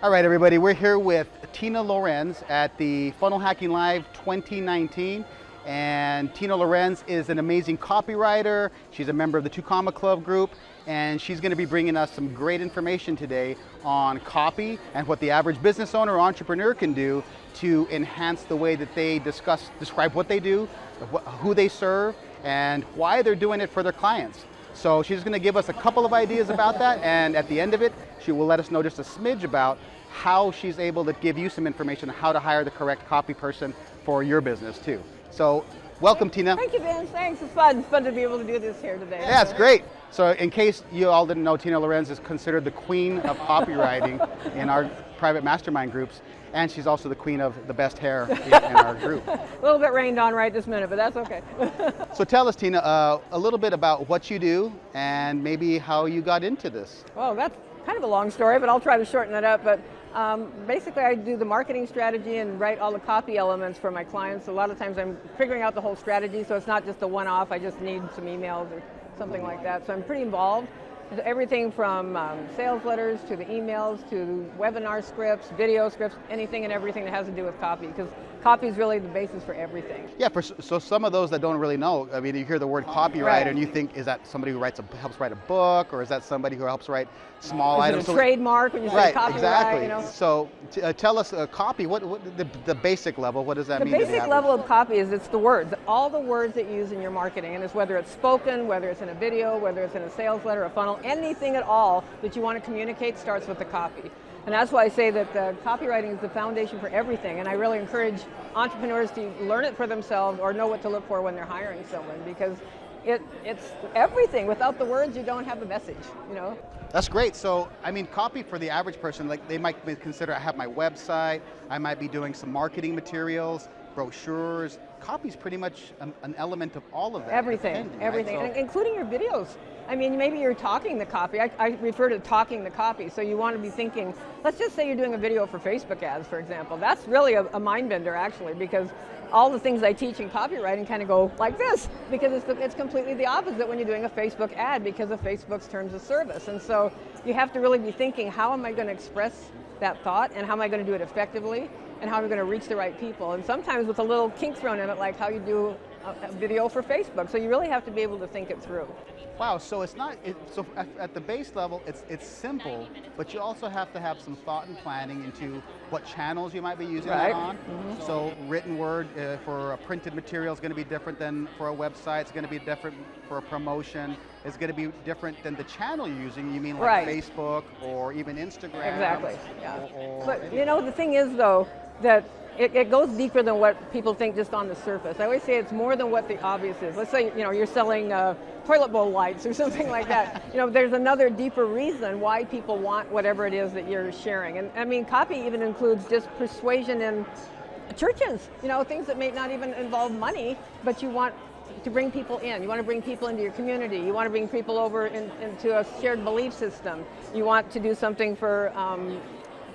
All right, everybody, we're here with Tina Lorenz at the Funnel Hacking Live 2019. And Tina Lorenz is an amazing copywriter. She's a member of the 2 Comma Club group, and she's going to be bringing us some great information today on copy and what the average business owner or entrepreneur can do to enhance the way that they describe what they do, who they serve, and why they're doing it for their clients. So she's going to give us a couple of ideas about that, and at the end of it, she will let us know just a smidge about how she's able to give you some information on how to hire the correct copy person for your business too. So welcome, Tina. Thank you, Ben. Thanks. It's fun. It's fun to be able to do this here today. Yeah, it's great. So in case you all didn't know, Tina Lorenz is considered the queen of copywriting in our private mastermind groups, and she's also the queen of the best hair in our group. A little bit rained on right this minute, but that's okay. So tell us, Tina, a little bit about what you do and maybe how you got into this. Well, that's kind of a long story, but I'll try to shorten it up. But basically, I do the marketing strategy and write all the copy elements for my clients. A lot of times I'm figuring out the whole strategy, so it's not just a one-off. I just need some emails or something like that. So I'm pretty involved. Everything from sales letters to the emails to webinar scripts, video scripts, anything and everything that has to do with copy, because copy is really the basis for everything. Yeah, so some of those that don't really know, I mean, you hear the word copywriter Right. and you think, is that somebody who helps write a book, or is that somebody who helps write small items? Is it a trademark when you say Right, copyright? exactly. You know? So tell us copy, what the basic level, what does that mean? The basic level of copy is it's the words, all the words that you use in your marketing, and it's whether it's spoken, whether it's in a video, whether it's in a sales letter, a funnel, anything at all that you want to communicate starts with the copy. And that's why I say that copywriting is the foundation for everything, and I really encourage entrepreneurs to learn it for themselves or know what to look for when they're hiring someone, because it's everything. Without the words, you don't have a message, you know? That's great. So, I mean, copy for the average person, like they might consider, I have my website, I might be doing some marketing materials, brochures. Copy's pretty much an element of all of that. Everything, everything, right? So, and including your videos. I mean, maybe you're talking the copy. I refer to talking the copy. So you want to be thinking, let's just say you're doing a video for Facebook ads, for example. That's really a mind bender, actually, because all the things I teach in copywriting kind of go like this, because it's completely the opposite when you're doing a Facebook ad because of Facebook's terms of service. And so you have to really be thinking, how am I going to express that thought, and how am I going to do it effectively, and how am I going to reach the right people? And sometimes with a little kink thrown in it, like how you do a video for Facebook. So you really have to be able to think it through. wow, so it's not, so at the base level, it's simple, but you also have to have some thought and planning into what channels you might be using Right. it on. Mm-hmm. So written word for a printed material is going to be different than for a website. It's going to be different for a promotion. It's going to be different than the channel you're using. You mean like Right. Facebook or even Instagram? Exactly, yeah. Or But you know, the thing is though, that it goes deeper than what people think just on the surface. I always say it's more than what the obvious is. Let's say, you know, you're selling toilet bowl lights or something like that. You know, there's another deeper reason why people want whatever it is that you're sharing. And I mean, copy even includes just persuasion in churches, you know, things that may not even involve money, but you want to bring people in. You want to bring people into your community. You want to bring people over into a shared belief system. You want to do something for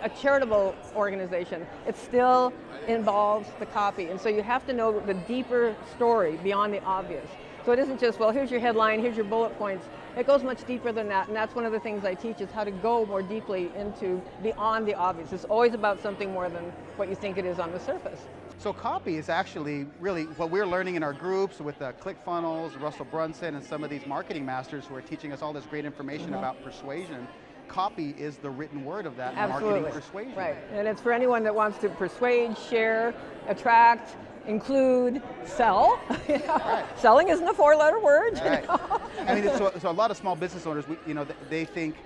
a charitable organization. It still involves the copy. And so you have to know the deeper story beyond the obvious. So it isn't just, well, here's your headline, here's your bullet points. It goes much deeper than that, and that's one of the things I teach, is how to go more deeply into beyond the obvious. It's always about something more than what you think it is on the surface. So copy is actually really what we're learning in our groups with ClickFunnels, Russell Brunson, and some of these marketing masters who are teaching us all this great information about persuasion. Copy is the written word of that. Absolutely. Marketing persuasion. Right, and it's for anyone that wants to persuade, share, attract, include, sell. You know? Right. Selling isn't a four-letter word. Right. You know? I mean, so a lot of small business owners, you know, they think,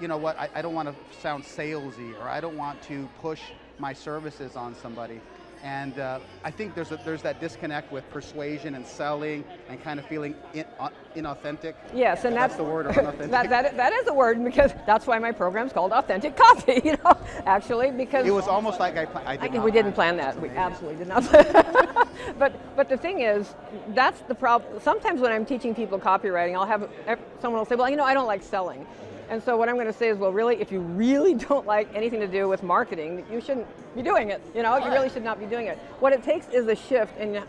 you know what, I don't want to sound salesy, or I don't want to push my services on somebody. And I think there's that disconnect with persuasion and selling and kind of feeling inauthentic. Yes, and that's the word, or unauthentic. that is a word, because that's why my program's called Authentic Copy, you know, actually, because it was almost like we didn't plan that. We absolutely did not plan that. But the thing is, that's the problem. Sometimes when I'm teaching people copywriting, I'll have someone will say, well, you know, I don't like selling. And so what I'm going to say is, well, really, if you really don't like anything to do with marketing, you shouldn't be doing it. You really should not be doing it. What it takes is a shift in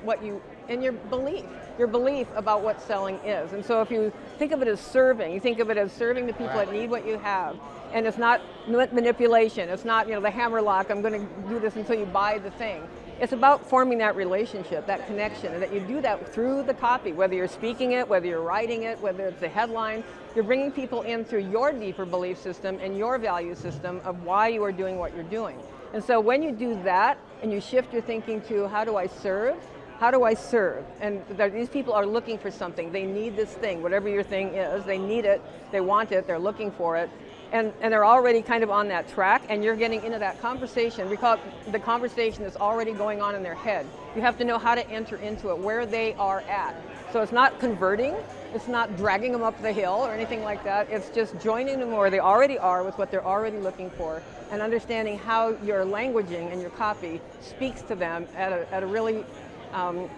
your belief about what selling is. And so if you think of it as serving, you think of it as serving the people that need what you have. And it's not manipulation. It's not, the hammerlock, I'm going to do this until you buy the thing. It's about forming that relationship, that connection, and that you do that through the copy, whether you're speaking it, whether you're writing it, whether it's a headline. You're bringing people in through your deeper belief system and your value system of why you are doing what you're doing. And so when you do that and you shift your thinking to how do I serve? How do I serve? And these people are looking for something. They need this thing, whatever your thing is. They need it, they want it, they're looking for it. And they're already kind of on that track, and you're getting into that conversation. We call it the conversation that's already going on in their head. You have to know how to enter into it, where they are at. So it's not converting, it's not dragging them up the hill or anything like that. It's just joining them where they already are with what they're already looking for, and understanding how your languaging and your copy speaks to them at a really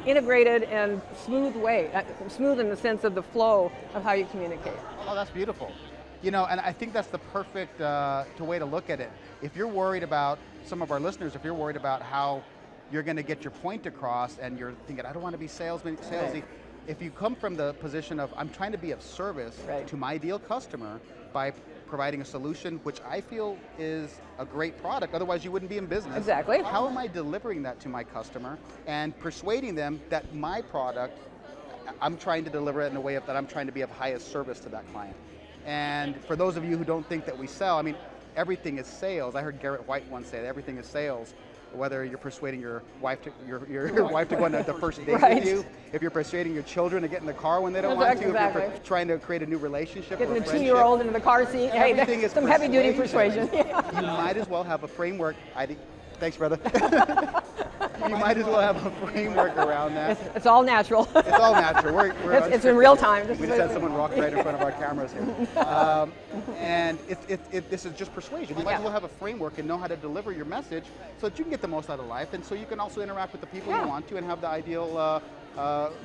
integrated and smooth way, smooth in the sense of the flow of how you communicate. Oh, that's beautiful. And I think that's the perfect way to look at it. If you're worried about, some of our listeners, if you're worried about how you're going to get your point across and you're thinking, I don't want to be salesy. Right. If you come from the position of, I'm trying to be of service to my ideal customer by providing a solution, which I feel is a great product, otherwise you wouldn't be in business. Exactly. How am I delivering that to my customer and persuading them that my product, I'm trying to deliver it in a way that I'm trying to be of highest service to that client. And for those of you who don't think that we sell, everything is sales. I heard Garrett White once say that everything is sales. Whether you're persuading your wife to your wife to go on the first date with you, if you're persuading your children to get in the car when they don't want to, if you're trying to create a new relationship, getting the 2-year-old into the car seat. Hey, that's some heavy-duty persuasion. You might as well have a framework. Thanks, brother. You might as well have a framework around that. It's all natural. It's all natural. It's in real time. We just had someone walk right in front of our cameras here. And this is just persuasion. You might as well have a framework and know how to deliver your message so that you can get the most out of life, and so you can also interact with the people you want to and have the ideal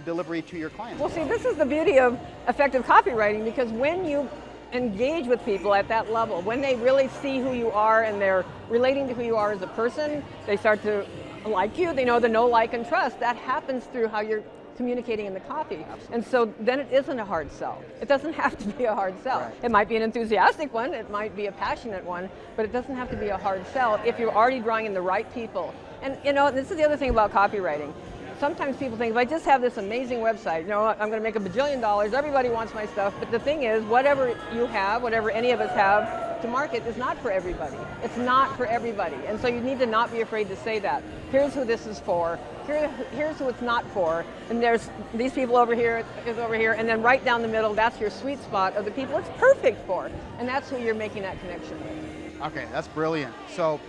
delivery to your clients. Well, see, this is the beauty of effective copywriting, because when you engage with people at that level, when they really see who you are and they're relating to who you are as a person, they start to like you, they know the know, like, and trust. That happens through how you're communicating in the copy. Absolutely. And so then it isn't a hard sell. It doesn't have to be a hard sell. Right. It might be an enthusiastic one, it might be a passionate one, but it doesn't have to be a hard sell if you're already drawing in the right people. And this is the other thing about copywriting. Sometimes people think, if I just have this amazing website, I'm going to make $1 billion, everybody wants my stuff, but the thing is, whatever you have, whatever any of us have to market is not for everybody. It's not for everybody. And so you need to not be afraid to say that. Here's who this is for. Here's who it's not for. And there's these people over here, is over here, and then right down the middle, that's your sweet spot of the people it's perfect for. And that's who you're making that connection with. Okay, that's brilliant. So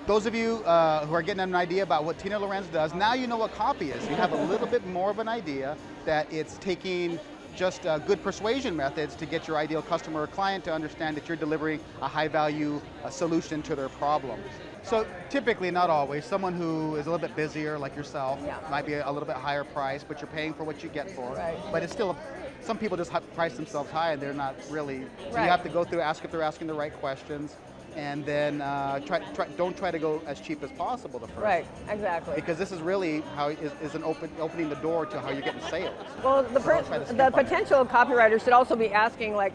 those of you who are getting an idea about what Tina Lorenz does, now you know what copy is. You have a little bit more of an idea that it's taking just good persuasion methods to get your ideal customer or client to understand that you're delivering a high value solution to their problem. So typically, not always, someone who is a little bit busier like yourself might be a little bit higher price, but you're paying for what you get for. Right. But it's still, some people just price themselves high and they're not really, so you have to go through, ask if they're asking the right questions. And then don't try to go as cheap as possible the first. Right, exactly. Because this is really how is opening the door to how you're getting sales. Well, the potential copywriter should also be asking, like,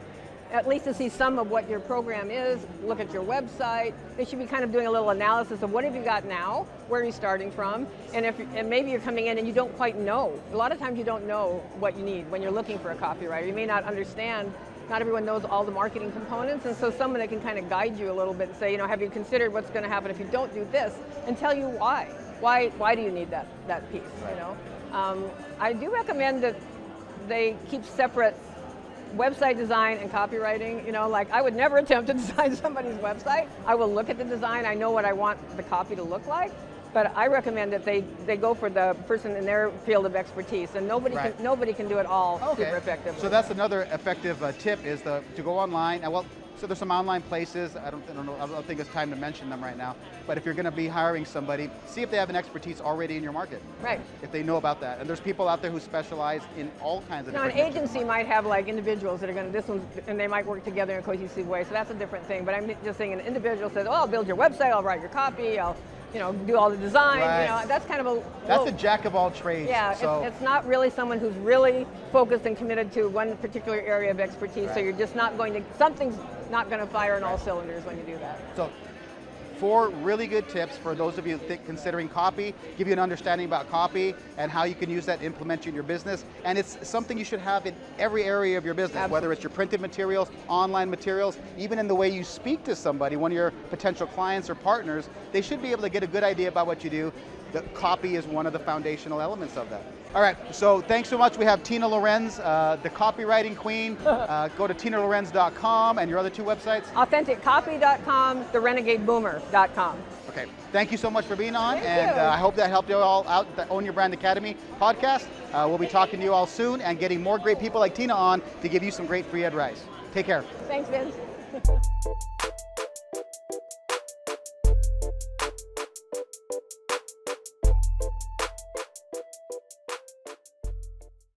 at least to see some of what your program is, look at your website. They should be kind of doing a little analysis of what have you got now, where are you starting from, and maybe you're coming in and you don't quite know. A lot of times you don't know what you need when you're looking for a copywriter. You may not understand. Not everyone knows all the marketing components, and so someone that can kind of guide you a little bit and say, have you considered what's going to happen if you don't do this, and tell you why. Why do you need that piece? Right. I do recommend that they keep separate website design and copywriting. Like, I would never attempt to design somebody's website. I will look at the design. I know what I want the copy to look like. But I recommend that they go for the person in their field of expertise, and nobody can do it all super effectively. So that's another effective tip is to go online. And well, So there's some online places. I don't think it's time to mention them right now. But if you're going to be hiring somebody, see if they have an expertise already in your market. Right. If they know about that. And there's people out there who specialize in all kinds of now, different an agency might have like individuals that are going to, this one, and they might work together in a cohesive way. So that's a different thing. But I'm just saying an individual says, oh, I'll build your website, I'll write your copy, I'll do all the design. Right. That's kind of a... That's a jack of all trades. Yeah, so. it's not really someone who's really focused and committed to one particular area of expertise. Right. So you're just not going to, something's not going to fire on all cylinders when you do that. So 4 really good tips for those of you considering copy, give you an understanding about copy and how you can use that to implement in your business. And it's something you should have in every area of your business, Absolutely. Whether it's your printed materials, online materials, even in the way you speak to somebody, one of your potential clients or partners, they should be able to get a good idea about what you do. The copy is one of the foundational elements of that. All right, so thanks so much. We have Tina Lorenz, the Copywriting Queen. Go to tinalorenz.com and your other 2 websites. AuthenticCopy.com, therenegadeboomer.com. Okay, thank you so much for being on, Thank and you. I hope that helped you all out, the Own Your Brand Academy podcast. We'll be talking to you all soon and getting more great people like Tina on to give you some great free advice. Take care. Thanks, Vince.